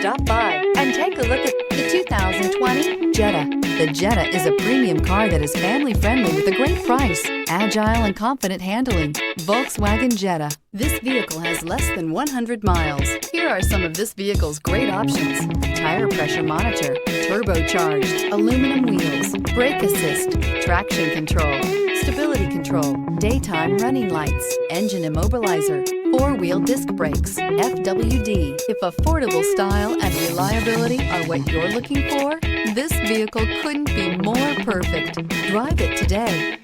Stop by and take a look at the 2020 Jetta. The Jetta is a premium car that is family-friendly with a great price, agile and confident handling. Volkswagen Jetta. This vehicle has less than 100 miles. Here are some of this vehicle's great options: tire pressure monitor, turbocharged, aluminum wheels, brake assist, traction control, stability control, daytime running lights, engine immobilizer, four-wheel disc brakes, FWD. If affordable style and reliability are what you're looking for, this vehicle couldn't be more perfect. Drive it today.